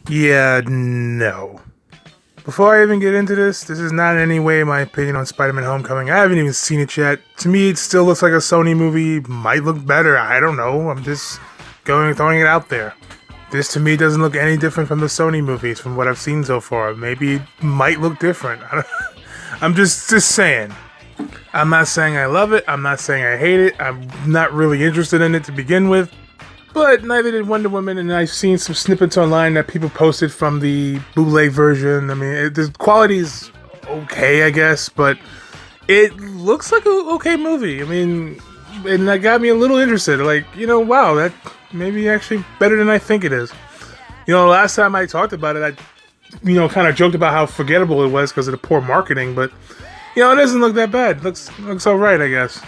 Yeah, no. Before I even get into this is not in any way my opinion on Spider-Man Homecoming. I haven't even seen it yet. To me, it still looks like a Sony movie. Might look better. I don't know. I'm just throwing it out there. This to me doesn't look any different from the Sony movies from what I've seen so far. Maybe it might look different. I'm just saying. I'm not saying I love it. I'm not saying I hate it. I'm not really interested in it to begin with. But neither did Wonder Woman, and I've seen some snippets online that people posted from the bootleg version. I mean, the quality's okay, I guess, but it looks like an okay movie. I mean, and that got me a little interested. Like, wow, that may be actually better than I think it is. Last time I talked about it, I, kind of joked about how forgettable it was because of the poor marketing, but, it doesn't look that bad. It looks alright, I guess.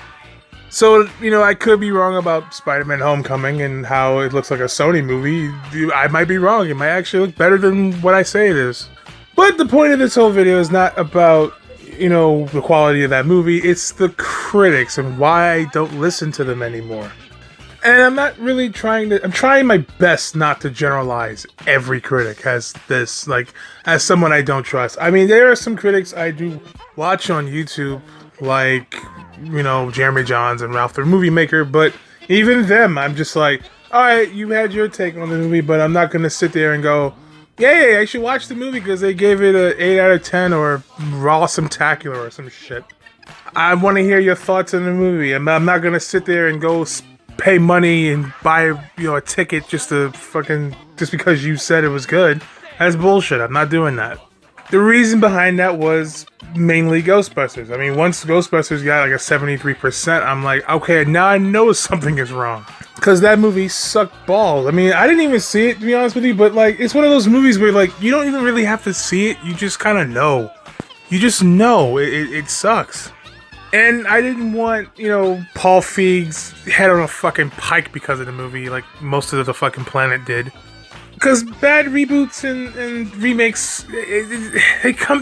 So, I could be wrong about Spider-Man Homecoming and how it looks like a Sony movie. I might be wrong. It might actually look better than what I say it is. But the point of this whole video is not about, the quality of that movie. It's the critics and why I don't listen to them anymore. And I'm not really I'm trying my best not to generalize every critic as someone I don't trust. I mean, there are some critics I do watch on YouTube, like, Jeremy Johns and Ralph the Movie Maker, but even them, I'm just like, alright, you had your take on the movie, but I'm not gonna sit there and go, yeah, I should watch the movie because they gave it an 8 out of 10 or raw-spectacular or some shit. I want to hear your thoughts on the movie. I'm not gonna sit there and go pay money and buy, a ticket just because you said it was good. That's bullshit. I'm not doing that. The reason behind that was mainly Ghostbusters. I mean, once Ghostbusters got like a 73%, I'm like, okay, now I know something is wrong. Because that movie sucked balls. I mean, I didn't even see it, to be honest with you, but like, it's one of those movies where like, you don't even really have to see it, you just kind of know. You just know it sucks. And I didn't want, Paul Feig's head on a fucking pike because of the movie, like most of the fucking planet did. Because bad reboots and remakes,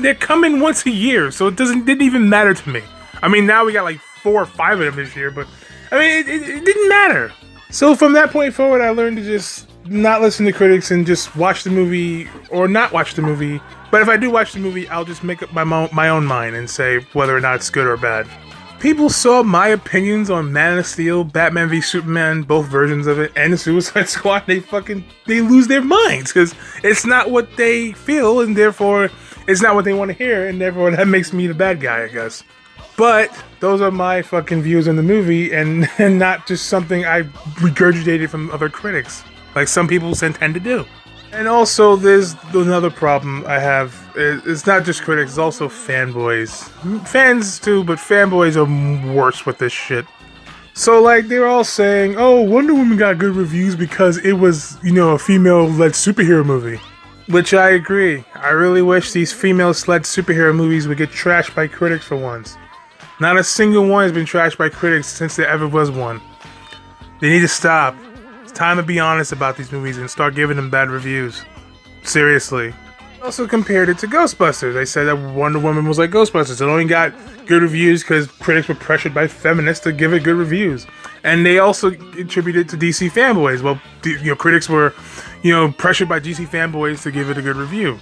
they're coming once a year, so it didn't even matter to me. I mean, now we got like 4 or 5 of them this year, but I mean, it didn't matter. So from that point forward, I learned to just not listen to critics and just watch the movie or not watch the movie. But if I do watch the movie, I'll just make up my own mind and say whether or not it's good or bad. People saw my opinions on Man of Steel, Batman v Superman, both versions of it, and the Suicide Squad. They lose their minds because it's not what they feel, and therefore it's not what they want to hear, and therefore that makes me the bad guy, I guess. But those are my fucking views on the movie, and not just something I regurgitated from other critics, like some people tend to do. And also, there's another problem I have. It's not just critics, it's also fanboys. Fans too, but fanboys are worse with this shit. So, like, they're all saying, oh, Wonder Woman got good reviews because it was, a female-led superhero movie. Which I agree. I really wish these female-led superhero movies would get trashed by critics for once. Not a single one has been trashed by critics since there ever was one. They need to stop. It's time to be honest about these movies and start giving them bad reviews. Seriously. I also compared it to Ghostbusters. They said that Wonder Woman was like Ghostbusters. It only got good reviews because critics were pressured by feminists to give it good reviews. And they also attributed it to DC fanboys. Well, critics were, pressured by DC fanboys to give it a good review.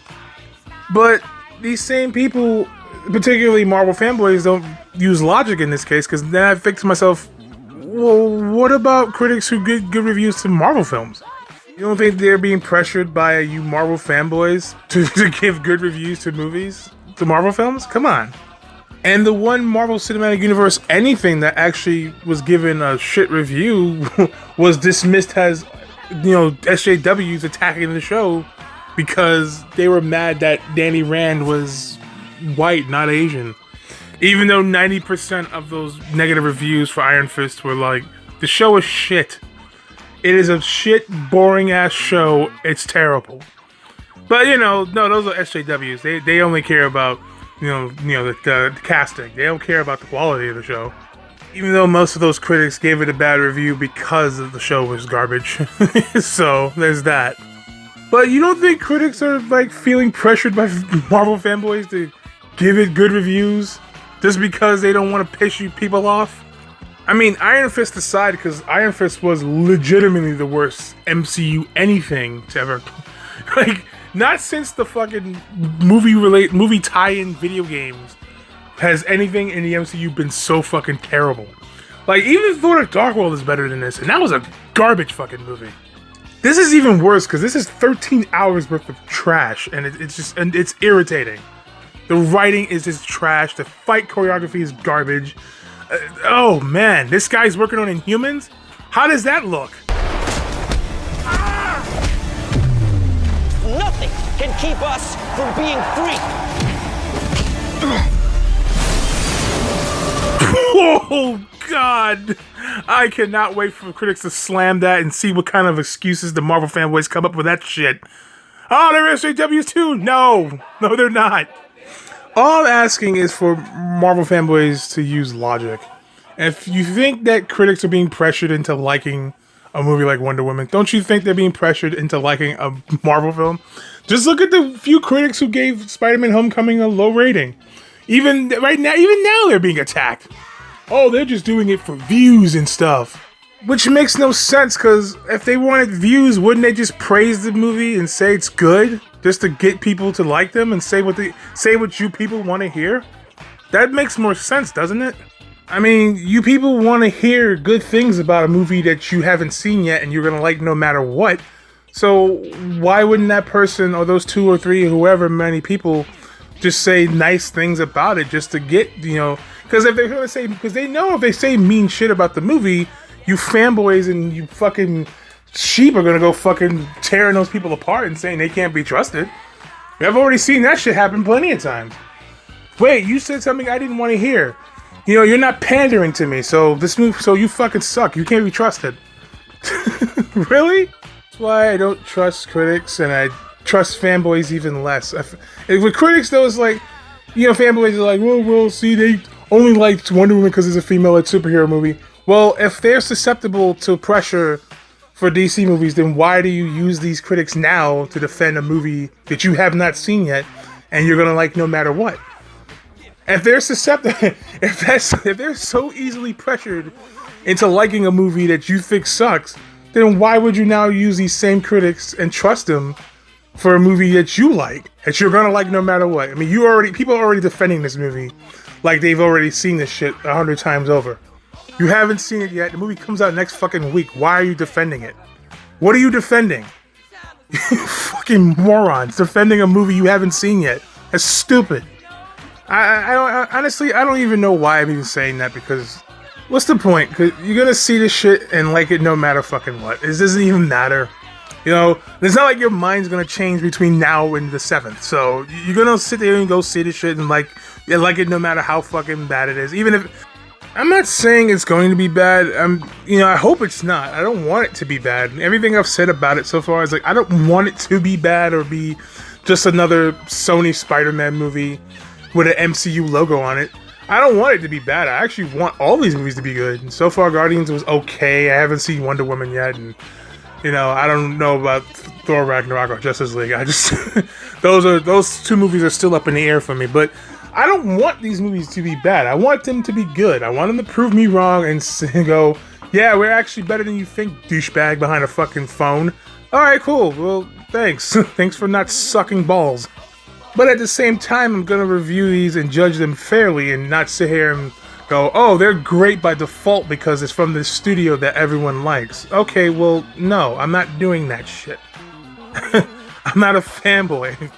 But these same people, particularly Marvel fanboys, don't use logic in this case, because then I think to myself, well, what about critics who get good reviews to Marvel films? You don't think they're being pressured by you Marvel fanboys to give good reviews to movies, to Marvel films? Come on. And the one Marvel Cinematic Universe anything that actually was given a shit review was dismissed as, SJWs attacking the show because they were mad that Danny Rand was white, not Asian. Even though 90% of those negative reviews for Iron Fist were like, the show is shit. It is a shit, boring-ass show. It's terrible. But, no, those are SJWs. They only care about, the casting. They don't care about the quality of the show. Even though most of those critics gave it a bad review because the show was garbage. So, there's that. But you don't think critics are, feeling pressured by Marvel fanboys to give it good reviews? Just because they don't want to piss you people off? I mean, Iron Fist aside, because Iron Fist was legitimately the worst MCU anything to ever... Not since the fucking movie tie-in video games has anything in the MCU been so fucking terrible. Like, even Thor: The Dark World is better than this, and that was a garbage fucking movie. This is even worse because this is 13 hours worth of trash, and it's irritating. The writing is just trash. The fight choreography is garbage. Oh man, this guy's working on Inhumans? How does that look? Nothing can keep us from being free. Oh God! I cannot wait for critics to slam that and see what kind of excuses the Marvel fanboys come up with that shit. Oh, they're SJWs too? No, they're not. All I'm asking is for Marvel fanboys to use logic. If you think that critics are being pressured into liking a movie like Wonder Woman, don't you think they're being pressured into liking a Marvel film? Just look at the few critics who gave Spider-Man Homecoming a low rating. Even now they're being attacked. Oh, they're just doing it for views and stuff. Which makes no sense, because if they wanted views, wouldn't they just praise the movie and say it's good? Just to get people to like them and say what you people want to hear? That makes more sense, doesn't it? I mean, you people want to hear good things about a movie that you haven't seen yet and you're going to like no matter what. So why wouldn't that person or those 2 or 3, whoever many people, just say nice things about it just to get, because if they're going to say, because they know if they say mean shit about the movie, you fanboys and you fucking sheep are going to go fucking tearing those people apart and saying they can't be trusted. I've already seen that shit happen plenty of times. Wait, you said something I didn't want to hear. You're not pandering to me, so you fucking suck. You can't be trusted. Really? That's why I don't trust critics, and I trust fanboys even less. With critics, though, it's like, fanboys are like, well, see, they only liked Wonder Woman because it's a female-led superhero movie. Well, if they're susceptible to pressure for DC movies, then why do you use these critics now to defend a movie that you have not seen yet, and you're gonna like no matter what? If they're susceptible, if they're so easily pressured into liking a movie that you think sucks, then why would you now use these same critics and trust them for a movie that you like, that you're gonna like no matter what? I mean, people are already defending this movie like they've already seen this shit 100 times over. You haven't seen it yet. The movie comes out next fucking week. Why are you defending it? What are you defending? You fucking morons defending a movie you haven't seen yet. That's stupid. I honestly, I don't even know why I'm even saying that, because what's the point? Cause you're gonna see this shit and like it no matter fucking what. It doesn't even matter. It's not like your mind's gonna change between now and the 7th. So you're gonna sit there and go see this shit and like it no matter how fucking bad it is. Even if, I'm not saying it's going to be bad. I hope it's not. I don't want it to be bad. Everything I've said about it so far is like, I don't want it to be bad or be just another Sony Spider-Man movie with an MCU logo on it. I don't want it to be bad. I actually want all these movies to be good. And so far, Guardians was okay. I haven't seen Wonder Woman yet, and I don't know about Thor Ragnarok or Justice League. I just those 2 movies are still up in the air for me. But I don't want these movies to be bad. I want them to be good. I want them to prove me wrong and go, yeah, we're actually better than you think, douchebag behind a fucking phone. All right, cool. Well, thanks. Thanks for not sucking balls. But at the same time, I'm going to review these and judge them fairly and not sit here and go, oh, they're great by default because it's from the studio that everyone likes. Okay, well, no, I'm not doing that shit. I'm not a fanboy.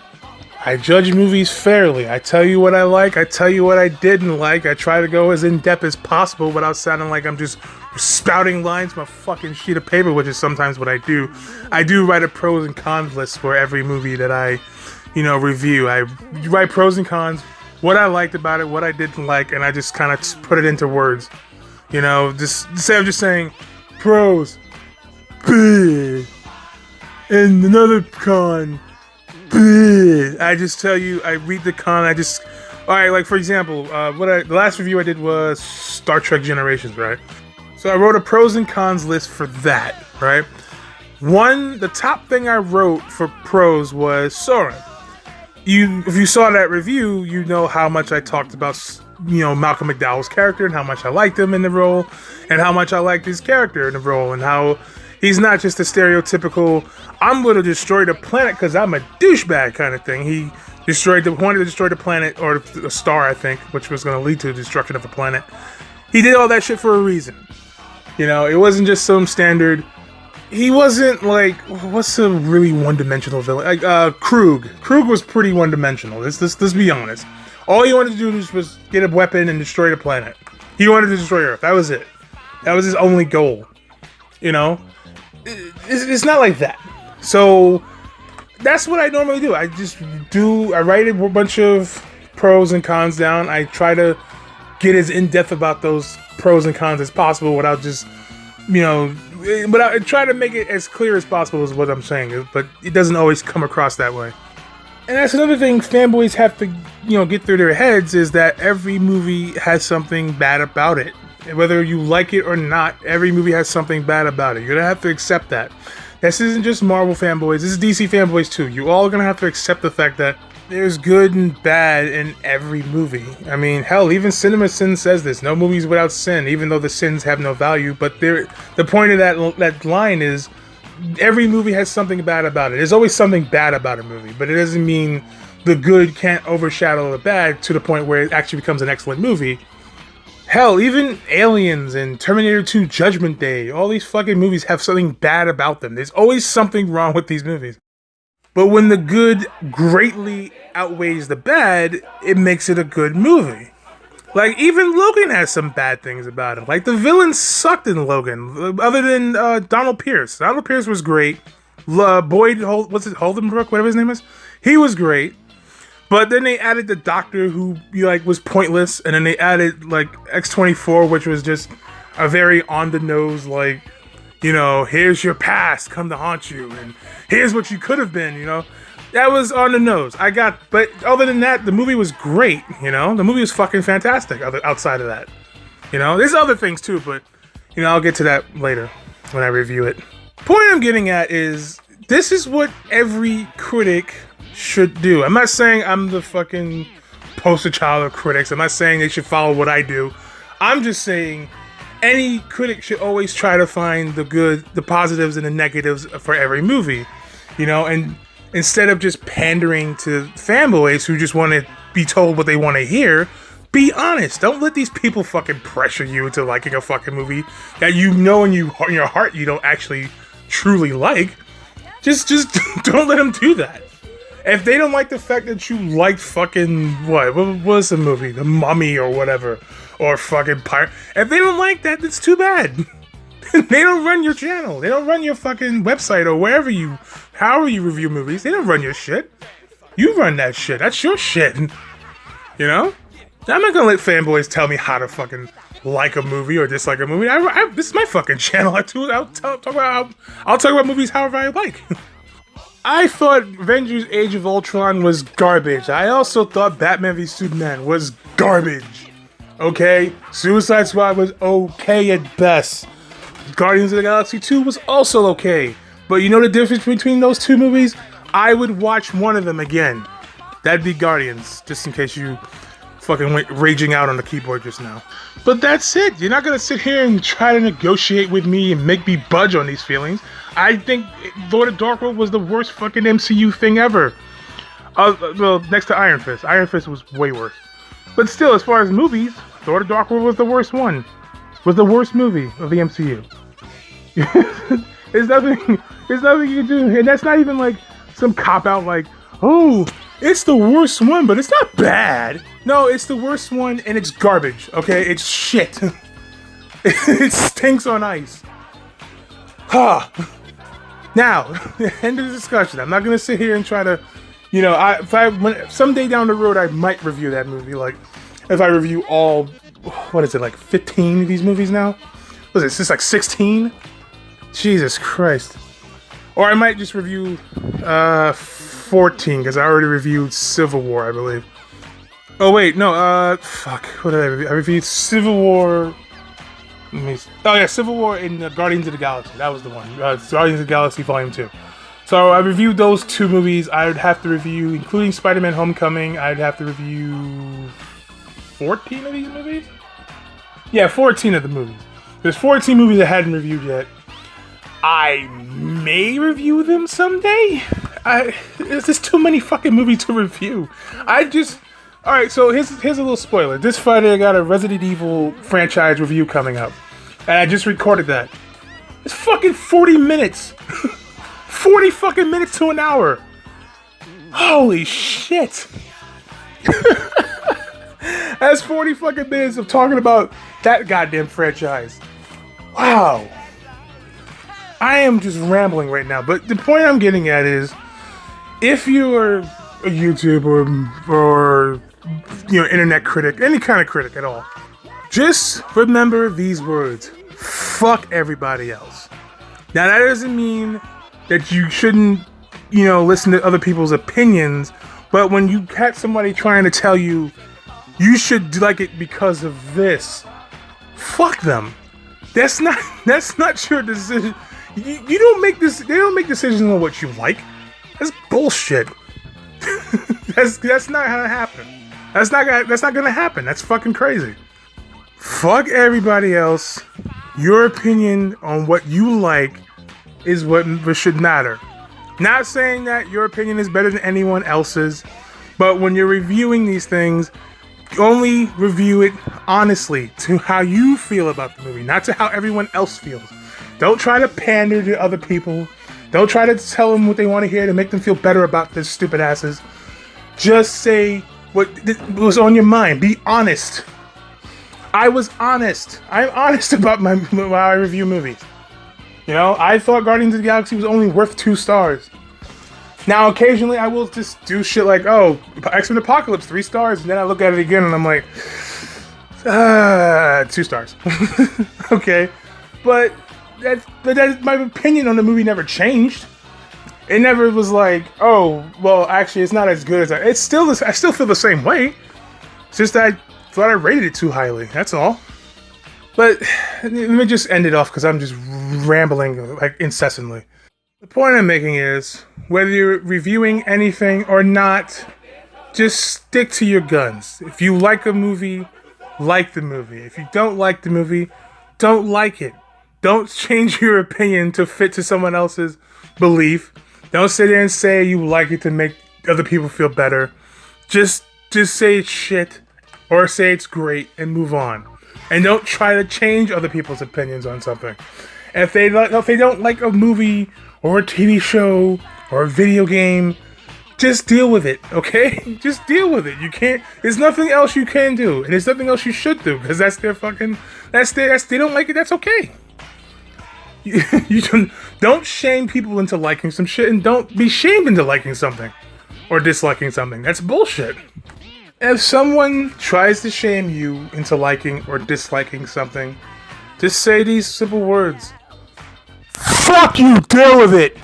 I judge movies fairly. I tell you what I like. I tell you what I didn't like. I try to go as in-depth as possible without sounding like I'm just spouting lines from a fucking sheet of paper, which is sometimes what I do. I do write a pros and cons list for every movie that I review. I write pros and cons, what I liked about it, what I didn't like, and I just kind of put it into words. Just instead of just saying pros, big, and another con, big. I just tell you, I read the con. Alright, like for example, the last review I did was Star Trek Generations, right? So I wrote a pros and cons list for that, right? The top thing I wrote for pros was Soren. If you saw that review, you know how much I talked about, Malcolm McDowell's character and how much I liked him in the role, and how much I liked his character in the role, and how He's not just a stereotypical, I'm going to destroy the planet because I'm a douchebag kind of thing. He wanted to destroy the planet, or the star, I think, which was going to lead to the destruction of the planet. He did all that shit for a reason. You know, it wasn't just some standard. He wasn't like, what's a really one-dimensional villain? Like, Krug. Krug was pretty one-dimensional. Let's be honest. All he wanted to do was get a weapon and destroy the planet. He wanted to destroy Earth. That was it. That was his only goal. You know? It's not like that. So, that's what I normally do. I write a bunch of pros and cons down. I try to get as in-depth about those pros and cons as possible without just, you know, but I try to make it as clear as possible is what I'm saying, but it doesn't always come across that way. And that's another thing fanboys have to, you know, get through their heads, is that every movie has something bad about it. Whether you like it or not, every movie has something bad about it. You're gonna have to accept that. This isn't just Marvel fanboys, this is DC fanboys too. You all gonna have to accept the fact that there's good and bad in every movie. I mean, hell, even CinemaSin says this. No movie's without sin, even though the sins have no value. But the point of that line is, every movie has something bad about it. There's always something bad about a movie, but it doesn't mean the good can't overshadow the bad to the point where it actually becomes an excellent movie. Hell, even Aliens and Terminator 2 Judgment Day, all these fucking movies have something bad about them. There's always something wrong with these movies. But when the good greatly outweighs the bad, it makes it a good movie. Like, even Logan has some bad things about him. Like, the villain sucked in Logan, other than Donald Pierce. Donald Pierce was great. Holdenbrook, whatever his name is? He was great. But then they added the Doctor, who, like, was pointless. And then they added, like, X-24, which was just a very on-the-nose, like, you know, here's your past, come to haunt you, and here's what you could have been, you know. That was on the nose. But other than that, the movie was great, you know. The movie was fucking fantastic outside of that. You know, there's other things too, but, you know, I'll get to that later when I review it. Point I'm getting at is, this is what every critic should do. I'm not saying I'm the fucking poster child of critics. I'm not saying they should follow what I do. I'm just saying any critic should always try to find the good, the positives, and the negatives for every movie, you know, and instead of just pandering to fanboys who just want to be told what they want to hear, be honest. Don't let these people fucking pressure you into liking a fucking movie that you know in your heart you don't actually truly like. Just don't let them do that. If they don't like the fact that you like fucking, what was the movie? The Mummy or whatever. Or fucking Pirate. If they don't like that, that's too bad. They don't run your channel. They don't run your fucking website or however you review movies. They don't run your shit. You run that shit. That's your shit. You know? I'm not gonna let fanboys tell me how to fucking like a movie or dislike a movie. This is my fucking channel. I'll talk about movies however I like. I thought Avengers Age of Ultron was garbage. I also thought Batman v Superman was garbage. Okay? Suicide Squad was okay at best. Guardians of the Galaxy 2 was also okay. But you know the difference between those two movies? I would watch one of them again. That'd be Guardians, just in case you fucking went raging out on the keyboard just now. But that's it. You're not gonna sit here and try to negotiate with me and make me budge on these feelings. I think Lord of Darkworld was the worst fucking MCU thing ever. Well, next to Iron Fist. Iron Fist was way worse. But still, as far as movies, Lord of Darkworld was the worst one. Was the worst movie of the MCU. There's nothing you can do. And that's not even like some cop-out like, oh, it's the worst one, but it's not bad. No, it's the worst one and it's garbage, okay? It's shit. It stinks on ice. Ha! Now, end of the discussion. I'm not gonna sit here and try to, you know, someday down the road I might review that movie. Like, if I review all, what is it, like 15 of these movies now? What is it? It's just like 16? Jesus Christ. Or I might just review 14, because I already reviewed Civil War, I believe. Oh wait, no, fuck. What did I review? I reviewed Civil War. Civil War and Guardians of the Galaxy. That was the one. Guardians of the Galaxy Volume 2. So I reviewed those two movies. I would have to review, including Spider-Man Homecoming, I'd have to review 14 of these movies? Yeah, 14 of the movies. There's 14 movies I hadn't reviewed yet. I may review them someday. There's just too many fucking movies to review. Alright, so here's a little spoiler. This Friday I got a Resident Evil franchise review coming up. And I just recorded that. It's fucking 40 minutes. 40 fucking minutes to an hour. Holy shit. That's 40 fucking minutes of talking about that goddamn franchise. Wow. I am just rambling right now, but the point I'm getting at is, if you're a YouTuber or internet critic, any kind of critic at all, just remember these words: fuck everybody else. Now that doesn't mean that you shouldn't, listen to other people's opinions, but when you catch somebody trying to tell you you should like it because of this, fuck them. That's not your decision. You don't make this. They don't make decisions on what you like. That's bullshit. that's not how it happen. That's not gonna happen. That's fucking crazy. Fuck everybody else. Your opinion on what you like is what should matter. Not saying that your opinion is better than anyone else's, but when you're reviewing these things, only review it honestly to how you feel about the movie, not to how everyone else feels. Don't try to pander to other people. Don't try to tell them what they want to hear to make them feel better about their stupid asses. Just say what was on your mind. Be honest. I was honest. I'm honest about how I review movies. I thought Guardians of the Galaxy was only worth 2 stars. Now, occasionally I will just do shit like, X-Men Apocalypse, 3 stars, and then I look at it again and I'm like, 2 stars. Okay, but that my opinion on the movie never changed. It never was like, actually, it's not as good as I still feel the same way. It's just that I thought I rated it too highly. That's all. But let me just end it off because I'm just rambling like incessantly. The point I'm making is, whether you're reviewing anything or not, just stick to your guns. If you like a movie, like the movie. If you don't like the movie, don't like it. Don't change your opinion to fit to someone else's belief. Don't sit there and say you like it to make other people feel better. Just say it's shit or say it's great and move on. And don't try to change other people's opinions on something. If they don't like a movie or a TV show or a video game, just deal with it, okay? Just deal with it. You can't. There's nothing else you can do, and there's nothing else you should do because that's their fucking. They don't like it. That's okay. You don't shame people into liking some shit, and don't be shamed into liking something or disliking something. That's bullshit. If someone tries to shame you into liking or disliking something, just say these simple words: fuck you, deal with it!